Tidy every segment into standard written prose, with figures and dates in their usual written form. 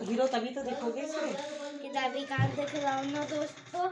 Hero तभी तो देखोगे इसमें। किताबी काम देख रहा हूँ ना दोस्तों।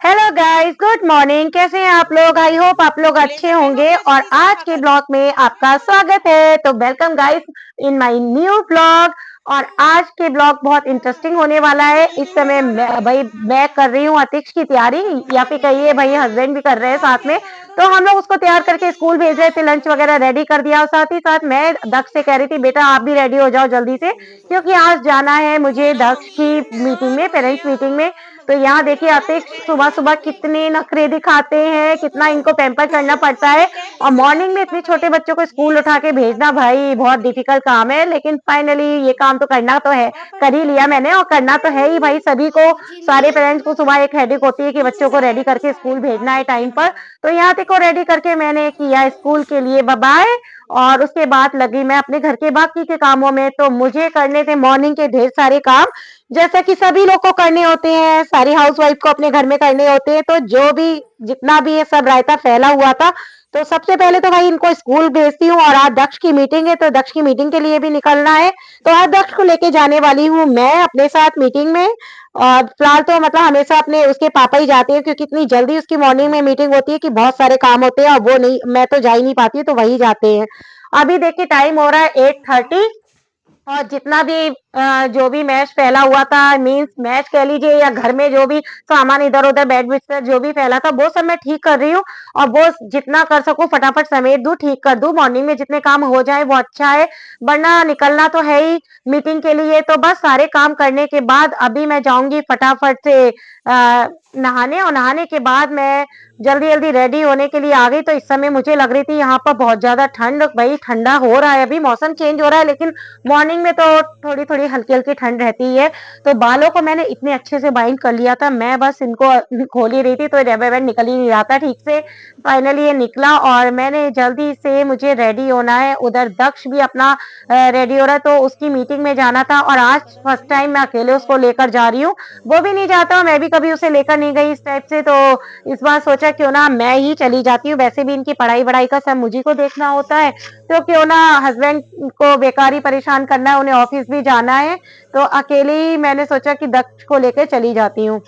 Hello guys, good morning. कैसे हैं आप लोग? आई होप आप लोग अच्छे होंगे और आज के ब्लॉग में आपका स्वागत है। तो welcome guys in my new blog. और आज के ब्लॉग बहुत इंटरेस्टिंग होने वाला है। इस समय मैं कर रही हूँ अतिक्ष की तैयारी, या फिर कहिए भाई हस्बैंड भी कर रहे हैं साथ में। तो हम लोग उसको तैयार करके स्कूल भेज रहे थे, लंच वगैरह रेडी कर दिया और साथ ही साथ मैं दक्ष से कह रही थी बेटा आप भी रेडी हो जाओ जल्दी से, क्योंकि आज जाना है मुझे दक्ष की मीटिंग में, पेरेंट्स मीटिंग में। तो यहाँ देखिए अतिक्ष सुबह सुबह कितने नखरे दिखाते हैं, कितना इनको पैम्पर करना पड़ता है। और मॉर्निंग में इतने छोटे बच्चों को स्कूल उठा के भेजना भाई बहुत डिफिकल्ट काम है, लेकिन फाइनली ये काम तो करना तो है, कर ही लिया मैंने और करना तो है ही भाई। सभी को, सारे पेरेंट्स को सुबह एक हेडेक होती है कि बच्चों को रेडी करके स्कूल भेजना है टाइम पर। तो यहाँ तक को रेडी करके मैंने किया स्कूल के लिए बाय। और उसके बाद लगी मैं अपने घर के बाकी के कामों में। तो मुझे करने थे मॉर्निंग के ढेर सारे काम, जैसा कि सभी लोग को करने होते हैं, सारी हाउसवाइफ को अपने घर में करने होते हैं। तो जो भी जितना भी ये सब रायता फैला हुआ था, तो सबसे पहले तो भाई इनको स्कूल भेजती हूँ। और आज दक्ष की मीटिंग है, तो दक्ष की मीटिंग के लिए भी निकलना है। तो आज दक्ष को लेके जाने वाली हूँ मैं अपने साथ मीटिंग में। और फिलहाल तो मतलब हमेशा अपने उसके पापा ही जाते हैं, क्योंकि इतनी जल्दी उसकी मॉर्निंग में मीटिंग होती है कि बहुत सारे काम होते हैं और वो नहीं, मैं तो जा ही नहीं पाती, तो वही जाते हैं। अभी देखिए टाइम हो रहा है 8:30। और जितना भी जो भी मैच फैला हुआ था, मीन्स मैच कह लीजिए या घर में जो भी सामान इधर उधर बेड बिस्तर जो भी फैला था, वो सब मैं ठीक कर रही हूँ। और वो जितना कर सकूं फटाफट समेट दूं, ठीक कर दूं, मॉर्निंग में जितने काम हो जाए वो अच्छा है। वरना निकलना तो है ही मीटिंग के लिए। तो बस सारे काम करने के बाद अभी मैं जाऊंगी फटाफट से नहाने। और नहाने के बाद मैं जल्दी जल्दी रेडी होने के लिए आ गई। तो इस समय मुझे लग रही थी यहाँ पर बहुत ज्यादा ठंड, भाई ठंडा हो रहा है, अभी मौसम चेंज हो रहा है, लेकिन मॉर्निंग में तो थोड़ी थोड़ी हल्की हल्की ठंड रहती है। तो बालों को मैंने इतने अच्छे से बाइंड कर लिया था, मैं बस इनको खोल ही रही थी तो रैबर बैंड निकल ही नहीं रहा था ठीक से। फाइनली ये निकला और मैंने जल्दी से, मुझे रेडी होना है। उधर दक्ष भी अपना रेडी हो रहा है, तो उसकी मीटिंग में जाना था। और आज फर्स्ट टाइम मैं अकेले उसको लेकर जा रही हूँ, वो भी नहीं जाता, मैं भी कभी उसे लेकर नहीं गई इस टाइप से। तो इस बार सोचा क्यों ना मैं ही चली जाती हूँ, वैसे भी इनकी पढ़ाई वढ़ाई का सब मुझे को देखना होता है। तो क्यों ना हस्बैंड को बेकार ही परेशान करना है, उन्हें ऑफिस भी जाना है। तो अकेले ही मैंने सोचा कि दक्ष को लेकर चली जाती हूँ।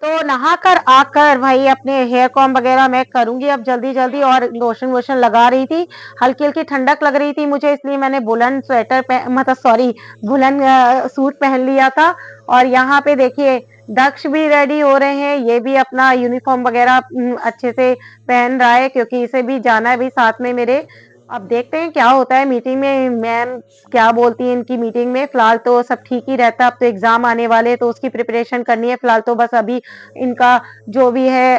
तो नहाकर आकर भाई अपने हेयर कॉम्ब वगैरह मैं करूंगी अब जल्दी जल्दी। और लोशन वोशन लगा रही थी, हल्की हल्की ठंडक लग रही थी मुझे, इसलिए मैंने वुलन स्वेटर मतलब सॉरी वुलन सूट पहन लिया था। और यहाँ पे देखिए दक्ष भी रेडी हो रहे हैं, ये भी अपना यूनिफॉर्म वगैरह अच्छे से पहन रहा है, क्योंकि इसे भी जाना है भी साथ में मेरे। अब देखते हैं क्या होता है मीटिंग में, मैम क्या बोलती है इनकी मीटिंग में। फिलहाल तो सब ठीक ही रहता है, अब तो एग्जाम आने वाले हैं तो उसकी प्रिपरेशन करनी है। फिलहाल तो बस अभी इनका जो भी है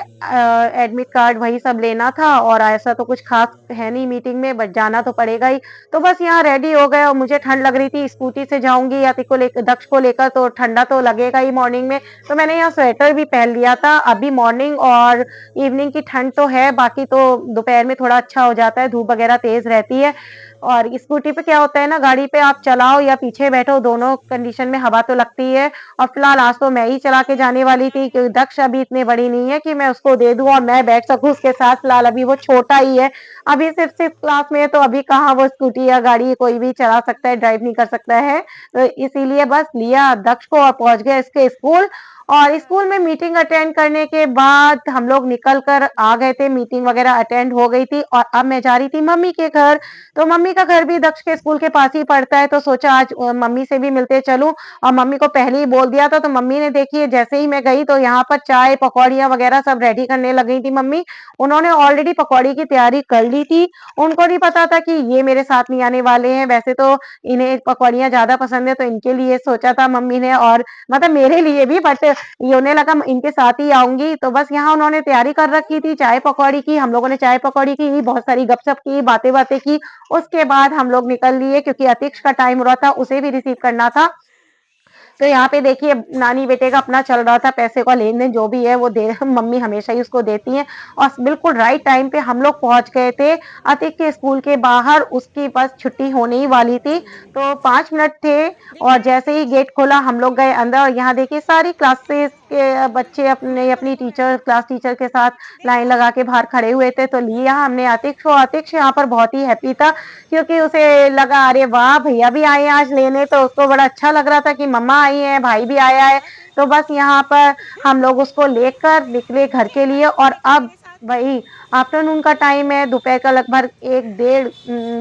एडमिट कार्ड वही सब लेना था, और ऐसा तो कुछ खास है नहीं मीटिंग में, बट जाना तो पड़ेगा ही। तो बस यहाँ रेडी हो गए। और मुझे ठंड लग रही थी, स्कूटी से जाऊंगी या को लेकर दक्ष को लेकर, तो ठंडा तो लगेगा ही मॉर्निंग में। तो मैंने यहाँ स्वेटर भी पहन लिया था। अभी मॉर्निंग और इवनिंग की ठंड तो है, बाकी तो दोपहर में थोड़ा अच्छा हो जाता है, धूप वगैरह तेज रहती है। और स्कूटी पे क्या होता है ना, गाड़ी पे आप चलाओ या पीछे बैठो, दोनों कंडीशन में हवा तो लगती है। और फिलहाल आज तो मैं ही चला के जाने वाली थी, क्योंकि दक्ष अभी इतने बड़ी नहीं है कि मैं उसको दे दूं और मैं बैठ सकूं उसके साथ। फिलहाल अभी वो छोटा ही है, अभी सिर्फ सिक्स क्लास में है, तो अभी कहाँ वो स्कूटी या गाड़ी कोई भी चला सकता है, ड्राइव नहीं कर सकता है। तो इसीलिए बस लिया दक्ष को और पहुंच गया इसके स्कूल। और स्कूल में मीटिंग अटेंड करने के बाद हम लोग निकल कर आ गए थे, मीटिंग वगैरह अटेंड हो गई थी। और अब मैं जा रही थी मम्मी के घर। तो मम्मी का घर भी दक्ष के स्कूल के पास ही पड़ता है, तो सोचा आज मम्मी से भी मिलते चलूं। और मम्मी को पहले ही बोल दिया था, तो मम्मी ने देखिए जैसे ही मैं गई तो यहाँ पर चाय पकौड़ियाँ वगैरह सब रेडी करने लग गई थी मम्मी। उन्होंने ऑलरेडी पकौड़ी की तैयारी कर ली थी, उनको नहीं पता था कि ये मेरे साथ नहीं आने वाले हैं। वैसे तो इन्हें पकौड़ियाँ ज्यादा पसंद है, तो इनके लिए सोचा था मम्मी ने, और मतलब मेरे लिए भी, बट ये उन्हें लगा इनके साथ ही आऊंगी। तो बस यहाँ उन्होंने तैयारी कर रखी थी, चाय पकौड़ी की, हम लोगों ने चाय पकौड़ी की, बहुत सारी गपशप की, बातें बातें की। उसके बाद हम लोग निकल लिए, क्योंकि अतीक्ष का टाइम हो रहा था, उसे भी रिसीव करना था। तो यहाँ पे देखिए नानी बेटे का अपना चल रहा था, पैसे का लेन-देन जो भी है वो दे मम्मी हमेशा ही उसको देती हैं और बिल्कुल राइट टाइम पे हम लोग पहुँच गए थे अतिक के स्कूल के बाहर, उसकी बस छुट्टी होने ही वाली थी, तो 5 मिनट थे और जैसे ही गेट खोला हम लोग गए अंदर और यहाँ देखिए सारी क्लासेस के बच्चे अपने अपनी क्लास टीचर के साथ लाइन लगा के बाहर खड़े हुए थे, तो लिया हमने अतिक को। अतिक यहाँ पर बहुत ही हैप्पी था क्योंकि उसे लगा अरे वाह! भैया भी आए हैं आज लेने, तो उसको बड़ा अच्छा लग रहा था कि मम्मा आई हैं, भाई भी आया है। तो बस यहाँ पर हम लोग उसको लेकर निकले घर के लिए और अब वही आफ्टरनून का टाइम है, दोपहर का लगभग 1 डेढ़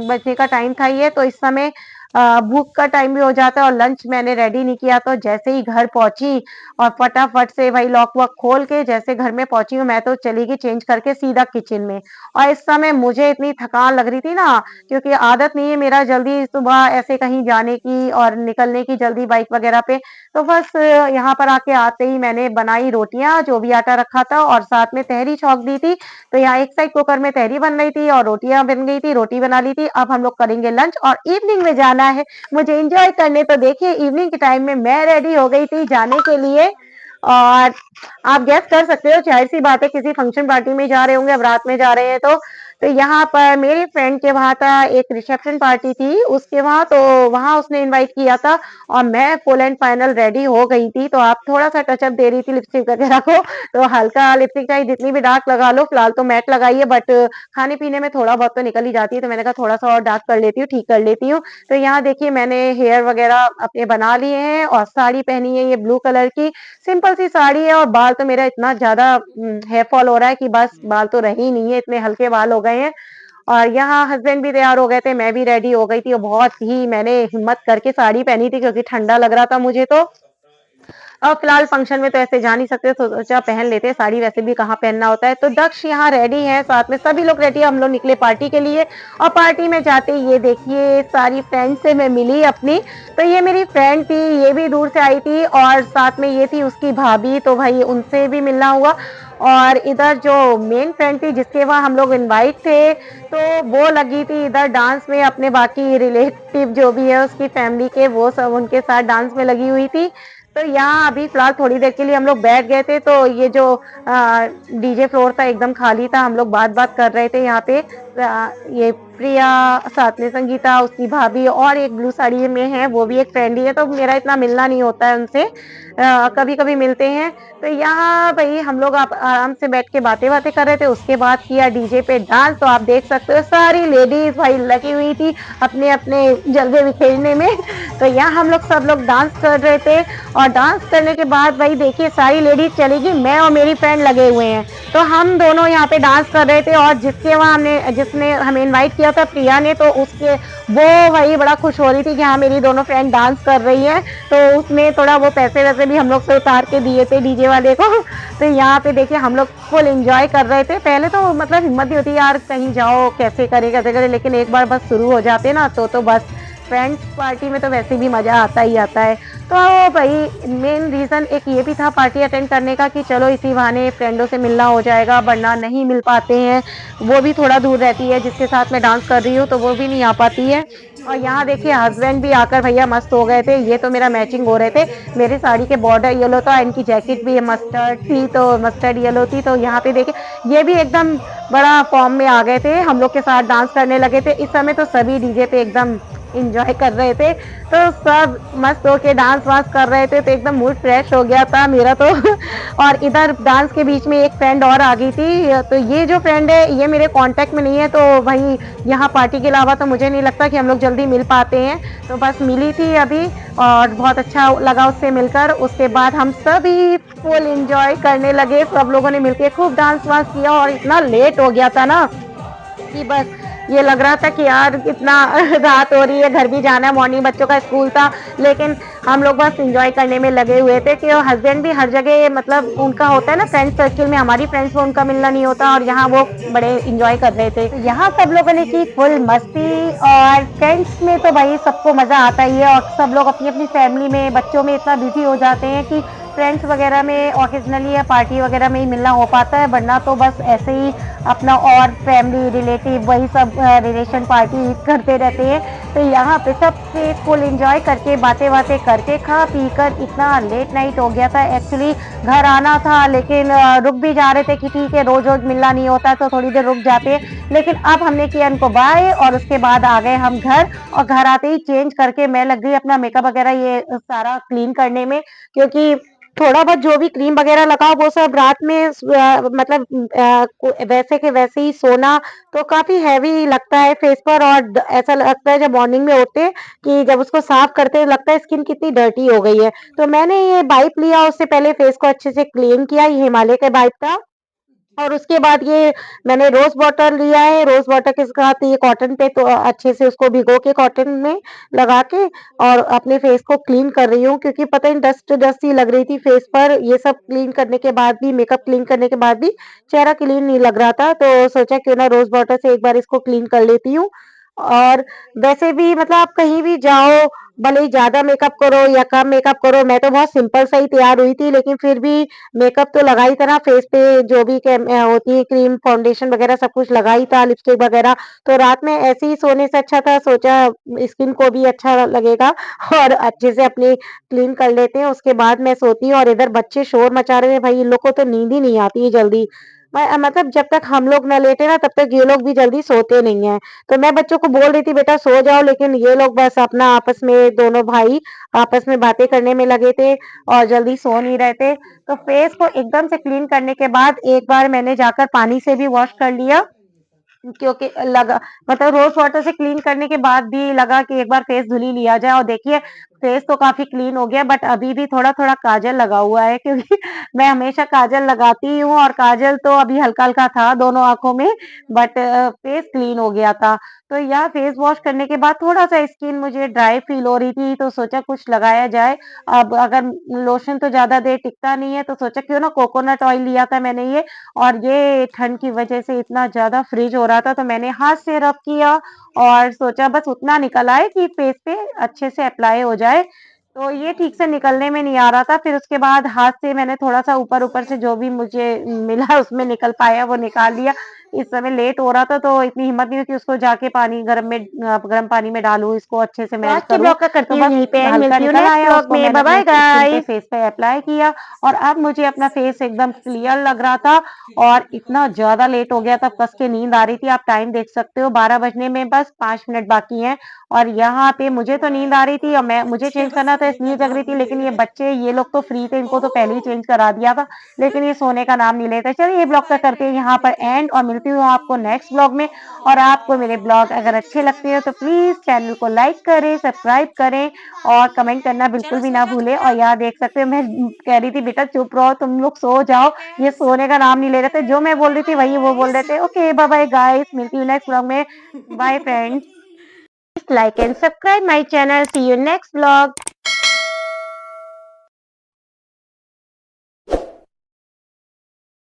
बजे का टाइम था ये, तो इस समय भूख का टाइम भी हो जाता है और लंच मैंने रेडी नहीं किया, तो जैसे ही घर पहुँची और फटाफट से वही लॉक-वॉक खोल के जैसे घर में पहुँची हूँ, मैं तो चली गई चेंज करके सीधा किचन में। और इस समय मुझे इतनी थकान लग रही थी ना, क्योंकि आदत नहीं है मेरा जल्दी सुबह ऐसे कहीं जाने की और निकलने की जल्दी बाइक वगैरह पे, तो बस यहाँ पर आके आते ही मैंने बनाई रोटियाँ, जो भी आटा रखा था और साथ में तहरी छौंक दी थी। तो यहाँ एक साइड कुकर में तहरी बन रही थी और रोटियाँ बन गई थी, रोटी बना ली थी। अब हम लोग करेंगे लंच और इवनिंग में जाना है मुझे एन्जॉय करने। तो देखिए इवनिंग के टाइम में मैं रेडी हो गई थी जाने के लिए और आप गेस कर सकते हो ज़ाहिर-सी बात है किसी फंक्शन पार्टी में जा रहे होंगे, अब रात में जा रहे हैं तो। तो यहाँ पर मेरी फ्रेंड के वहाँ था एक रिसेप्शन पार्टी थी उसके वहाँ, तो वहाँ उसने इनवाइट किया था और मैं फुल एंड फाइनल रेडी हो गई थी, तो आप थोड़ा-सा टचअप दे रही थी लिपस्टिक वगैरह को, तो हल्का लिपस्टिक चाहे जितनी भी डार्क लगा लो, फिलहाल तो मैट लगाई है बट खाने-पीने में थोड़ा बहुत तो निकल ही जाती है, तो मैंने कहा थोड़ा-सा और डार्क कर लेती हूँ, ठीक कर लेती हूँ। तो यहाँ देखिए मैंने हेयर वगैरह अपने बना लिए हैं और साड़ी पहनी है ये ब्लू कलर की, सिंपल सी साड़ी है और बाल तो मेरा इतना ज़्यादा हेयर फॉल हो रहा है कि बस बाल तो रहे ही नहीं है, इतने हल्के बाल हो गए हैं। और यहाँ हस्बैंड भी तैयार हो गए थे, मैं भी रेडी हो गई थी और बहुत ही मैंने हिम्मत करके साड़ी पहनी थी क्योंकि ठंडा लग रहा था मुझे तो। और फिलहाल फंक्शन में तो ऐसे जा नहीं सकते तो सोचा पहन लेते हैं, साड़ी वैसे भी कहाँ पहनना होता है। तो दक्ष यहाँ रेडी है, साथ में सभी लोग रेडी है, हम लोग निकले पार्टी के लिए और पार्टी में जाते ही ये देखिए सारी फ्रेंड से मैं मिली अपनी। तो ये मेरी फ्रेंड थी, ये भी दूर से आई थी और साथ में ये थी उसकी भाभी, तो भाई उनसे भी मिलना हुआ। और इधर जो मेन फ्रेंड थी जिसके वहाँ हम लोग इनवाइट थे, तो वो लगी थी इधर डांस में अपने बाकी रिलेटिव जो भी है उसकी फैमिली के, वो सब उनके साथ डांस में लगी हुई थी। तो यहाँ अभी फिलहाल थोड़ी देर के लिए हम लोग बैठ गए थे, तो ये जो डीजे फ्लोर था एकदम खाली था, हम लोग बात-बात कर रहे थे यहाँ पे। ये प्रिया, साथ में संगीता, उसकी भाभी और एक ब्लू साड़ी में है, वो भी एक फ्रेंड ही है, तो मेरा इतना मिलना नहीं होता है उनसे। कभी-कभी मिलते हैं। तो यहाँ भई हम लोग आप आराम से बैठ के बातें-वातें कर रहे थे, उसके बाद किया डीजे पे डांस, तो आप देख सकते हो सारी लेडीज़ भाई लगी हुई थी अपने-अपने जलवे बिखेरने में। तो यहाँ हम लोग सब लोग डांस कर रहे थे और डांस करने के बाद भाई देखिए सारी लेडीज़ चली गई, मैं और मेरी फ्रेंड लगे हुए हैं। तो हम दोनों यहाँ पे डांस कर रहे थे और जिसने हमें इनवाइट किया था प्रिया ने, तो उसके वो भाई बड़ा खुश हो रही थी कि हाँ, मेरी दोनों फ्रेंड डांस कर रही हैं, तो उसने थोड़ा वो पैसे-वैसे भी हम लोग से उतार के दिए थे डीजे वाले को। तो यहाँ पे देखिए हम लोग फुल एन्जॉय कर रहे थे। पहले तो मतलब हिम्मत नहीं होती यार कहीं जाओ कैसे करें, लेकिन एक बार बस शुरू हो जाते ना तो बस फ्रेंड्स पार्टी में तो वैसे भी मज़ा आता ही आता है। तो भई मेन रीज़न एक ये भी था पार्टी अटेंड करने का कि चलो इसी बहाने फ्रेंडों से मिलना हो जाएगा, वरना नहीं मिल पाते हैं। वो भी थोड़ा दूर रहती है, जिसके साथ मैं डांस कर रही हूँ, तो वो भी नहीं आ पाती है। और यहाँ देखिए हस्बैंड भी आकर भैया मस्त हो गए थे, ये तो मेरा मैचिंग हो रहे थे। मेरी साड़ी के बॉर्डर येलो था, इनकी जैकेट भी मस्टर्ड थी, तो मस्टर्ड येलो थी, तो यहाँ पे देखिए ये भी एकदम बड़ा फॉर्म में आ गए थे, हम लोग के साथ डांस करने लगे थे। इस समय तो सभी डीजे पे एकदम एन्जॉय कर रहे थे, तो सब मस्त होके डांस-वांस कर रहे थे, तो एकदम मूड फ्रेश हो गया था मेरा तो। और इधर डांस के बीच में एक फ्रेंड और आ गई थी, तो ये जो फ्रेंड है ये मेरे कॉन्टैक्ट में नहीं है, तो भाई यहाँ पार्टी के अलावा तो मुझे नहीं लगता कि हम लोग जल्दी मिल पाते हैं, तो बस मिली थी अभी और बहुत अच्छा लगा उससे मिलकर। उसके बाद हम सभी फुल एन्जॉय करने लगे, सब लोगों ने मिलके खूब डांस-वांस किया और इतना लेट हो गया था ना कि बस ये लग रहा था कि यार कितना रात हो रही है, घर भी जाना है, मॉर्निंग बच्चों का स्कूल था, लेकिन हम लोग बस एंजॉय करने में लगे हुए थे कि हस्बैंड भी हर जगह मतलब उनका होता है ना फ्रेंड सर्किल में, हमारी फ्रेंड्स में उनका मिलना नहीं होता और यहाँ वो बड़े एंजॉय कर रहे थे। तो यहाँ सब लोगों ने की फुल मस्ती और फ्रेंड्स में तो भाई सबको मजा आता ही है और सब लोग अपनी अपनी फैमिली में बच्चों में इतना बिजी हो जाते हैं कि फ्रेंड्स वगैरह में ओकेजनली या पार्टी वगैरह में ही मिलना हो पाता है, वरना तो बस ऐसे ही अपना और फैमिली रिलेटिव वही सब रिलेशन पार्टी करते रहते हैं। तो यहाँ पे सबसे फुल एंजॉय करके बातें बातें करके खा पी कर इतना लेट नाइट हो गया था। एक्चुअली घर आना था, लेकिन रुक भी जा रहे थे कि ठीक है, रोज रोज मिलना नहीं होता तो थोड़ी देर रुक जाते, लेकिन अब हमने किया इनको बाय और उसके बाद आ गए हम घर। और घर आते ही चेंज करके मैं लग गई अपना मेकअप वगैरह ये सारा क्लीन करने में, क्योंकि थोड़ा बहुत जो भी क्रीम वगैरह लगा वो सब रात में मतलब वैसे के वैसे ही सोना तो काफी हैवी लगता है फेस पर, और ऐसा लगता है जब मॉर्निंग में उठते हैं कि जब उसको साफ करते हैं लगता है स्किन कितनी डर्टी हो गई है। तो मैंने ये वाइप लिया, उससे पहले फेस को अच्छे से क्लीन किया, ये हिमालय का वाइप था। और उसके बाद ये मैंने रोज़ वाटर लिया है, रोज़ वाटर के साथ ये कॉटन पे तो अच्छे से उसको भिगो के कॉटन में लगा के और अपने फेस को क्लीन कर रही हूँ, क्योंकि पता नहीं डस्ट डस्ट सी लग रही थी फेस पर। ये सब क्लीन करने के बाद भी, मेकअप क्लीन करने के बाद भी चेहरा क्लीन नहीं लग रहा था, तो सोचा क्यों ना रोज़ वाटर से एक बार इसको क्लीन कर लेती हूँ। और वैसे भी मतलब आप कहीं भी जाओ, भले ही ज़्यादा मेकअप करो या कम मेकअप करो, मैं तो बहुत सिंपल सा ही तैयार हुई थी, लेकिन फिर भी मेकअप तो लगा ही था ना फेस पे, जो भी होती है क्रीम, फाउंडेशन वगैरह सब कुछ लगा ही था, लिपस्टिक वगैरह। तो रात में ऐसे ही सोने से अच्छा था, सोचा स्किन को भी अच्छा लगेगा और अच्छे से अपनी क्लीन कर लेते हैं, उसके बाद मैं सोती हूँ। और इधर बच्चे शोर मचा रहे हैं, भाई इन लोग को तो नींद ही नहीं आती है जल्दी। मतलब जब तक हम लोग ना लेटे ना तब तक ये लोग भी जल्दी सोते नहीं हैं। तो मैं बच्चों को बोल रही थी बेटा सो जाओ, लेकिन ये लोग बस अपना आपस में दोनों भाई आपस में बातें करने में लगे थे और जल्दी सो नहीं रहे थे। तो फेस को एकदम से क्लीन करने के बाद एक बार मैंने जाकर पानी से भी वॉश कर लिया, क्योंकि लगा मतलब रोज़ वाटर से क्लीन करने के बाद भी लगा कि एक बार फेस धुल ही लिया जाए। और देखिए फेस तो काफ़ी क्लीन हो गया, बट अभी भी थोड़ा-थोड़ा काजल लगा हुआ है, क्योंकि मैं हमेशा काजल लगाती ही हूँ और काजल तो अभी हल्का-हल्का था दोनों आँखों में, बट फेस क्लीन हो गया था। तो यह फेस वॉश करने के बाद थोड़ा-सा स्किन मुझे ड्राई फ़ील हो रही थी, तो सोचा कुछ लगाया जाए। अब अगर लोशन तो ज़्यादा देर टिकता नहीं है, तो सोचा क्यों ना कोकोनट ऑयल लिया था मैंने ये, और ये ठंड की वजह से इतना ज़्यादा फ्रीज़ हो रहा था, तो मैंने हाथ से रब किया और सोचा बस उतना निकल आए कि फेस पे अच्छे से अप्लाई हो जाए। तो ये ठीक से निकलने में नहीं आ रहा था, फिर उसके बाद हाथ से मैंने थोड़ा-सा ऊपर-ऊपर से जो भी मुझे मिला उसमें निकल पाया वो निकाल लिया। इस समय लेट हो रहा था तो इतनी हिम्मत नहीं हुई कि उसको जाके पानी गरम में गरम पानी में डालूँ, इसको अच्छे से तो मेल्ट आज के करूँ। ब्लॉग का तो करती हूँ बस यहीं पे एंड, हल्का मिलती हूँ निकल नेक्स्ट आया, ब्लॉग उसको में। मैंने बाय अपने बाय स्किन पे, गाइस। फेस पे अप्लाई किया और अब मुझे अपना फेस एकदम क्लियर लग रहा था और इतना ज़्यादा लेट हो गया था, कस के नींद आ रही थी। आप टाइम देख सकते हो 12 बजने में बस 5 मिनट बाकी हैं और यहाँ पे मुझे तो नींद आ रही थी और मुझे चेंज करना था इसलिए जग रही थी, लेकिन ये बच्चे ये लोग तो फ्री थे, इनको तो पहले ही चेंज करा दिया था, लेकिन ये सोने का नाम नहीं लेते। चलिए ये ब्लॉग का करते हैं यहाँ पर एंड और मिलती हूँ आपको नेक्स्ट ब्लॉग में। और आपको मेरे ब्लॉग अगर अच्छे लगते हो तो प्लीज़ चैनल को लाइक करें, सब्सक्राइब करें और कमेंट करना बिल्कुल भी ना भूलें। और यहाँ देख सकते हो मैं कह रही थी बेटा चुप रहो, तुम लोग सो जाओ, ये सोने का नाम नहीं ले रहे थे, जो मैं बोल रही थी वही वो बोल रहे थे। ओके बाय बाय गाइस, मिलती हूँ नेक्स्ट ब्लॉग में। Bye friends, like and subscribe my channel. See you next vlog.